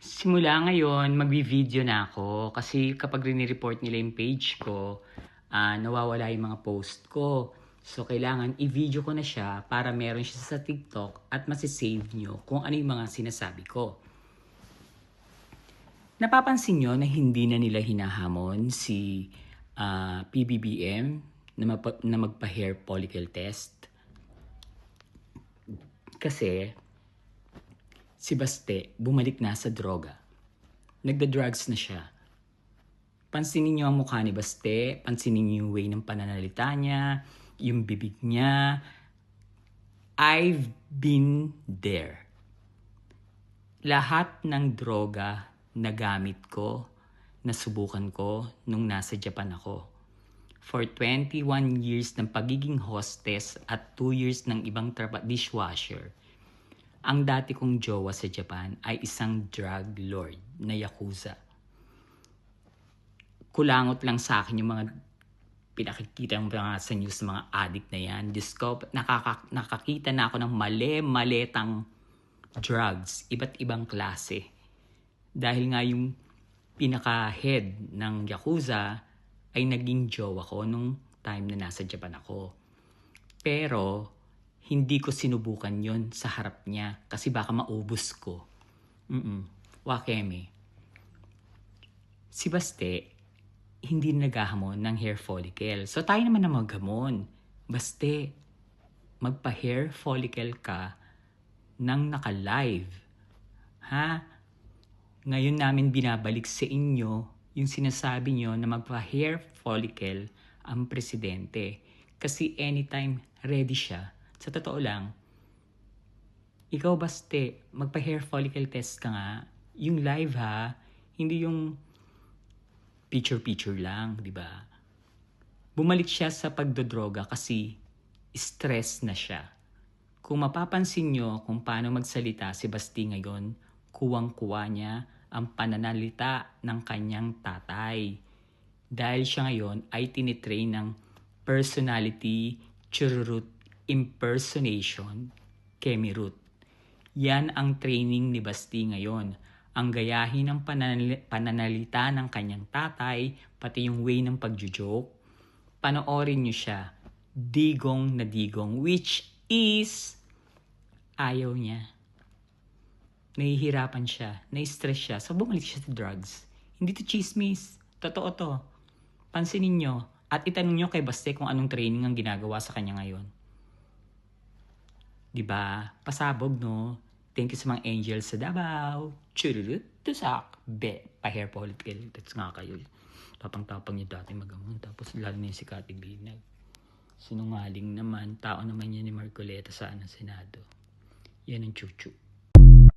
Simula ngayon, magvi-video na ako kasi kapag rini-report nila yung page ko, nawawala yung mga post ko. So, kailangan i-video ko na siya para meron siya sa TikTok at masisave nyo kung ano yung mga sinasabi ko. Napapansin nyo na hindi na nila hinahamon si PBBM na magpa-hair follicle test? Kasi si Baste bumalik na sa droga. Nagda-drugs na siya. Pansinin niyo ang mukha ni Baste, pansinin niyo yung way ng pananalita niya, yung bibig niya. I've been there. Lahat ng droga na gamit ko, nasubukan ko nung nasa Japan ako. For 21 years ng pagiging hostess at 2 years ng ibang dishwasher, ang dati kong jowa sa Japan ay isang drug lord na Yakuza. Kulangot lang sa akin yung mga pinakikita ng mga sa news ng mga addict na yan. Diyos ko, nakakita na ako ng mali-maletang drugs, iba't ibang klase. Dahil nga yung pinaka-head ng Yakuza ay naging jowa ko nung time na nasa Japan ako. Pero, hindi ko sinubukan yon sa harap niya kasi baka maubos ko. Wakeme. Si Baste, hindi naghahamon ng hair follicle. So tayo naman na maghamon. Baste, magpa-hair follicle ka nang naka-live. Ha? Ngayon namin binabalik sa inyo yung sinasabi nyo na magpa-hair follicle ang presidente. Kasi anytime ready siya. Sa totoo lang, ikaw Baste, magpa-hair follicle test ka nga. Yung live ha, hindi yung picture lang, di ba? Bumalik siya sa pagdodroga kasi stress na siya. Kung mapapansin nyo kung paano magsalita si Basti ngayon, kuwang-kuwa niya ang pananalita ng kanyang tatay. Dahil siya ngayon ay tinitrain ng personality chururut impersonation kemirut. Yan ang training ni Basti ngayon. Ang gayahin ng pananalita ng kanyang tatay, pati yung way ng pagjo-joke. Panoorin nyo siya. Digong na digong, which is ayaw niya. Nahihirapan siya, na-stress siya, so bumalik siya sa drugs. Hindi to chismis, totoo to. Pansinin nyo at itanong nyo kay Baste kung anong training ang ginagawa sa kanya ngayon. Diba? Pasabog, no? Thank you sa mga angels sa Davao. Chururut, tusak, pa-hair follicle. That's nga kayo. Tapang-tapang niya dati magamon. Tapos lalo na yung si Kati Binag. Sinungaling naman. Tao naman yan ni Marcoleta sa Senado. Yan ang chuchu.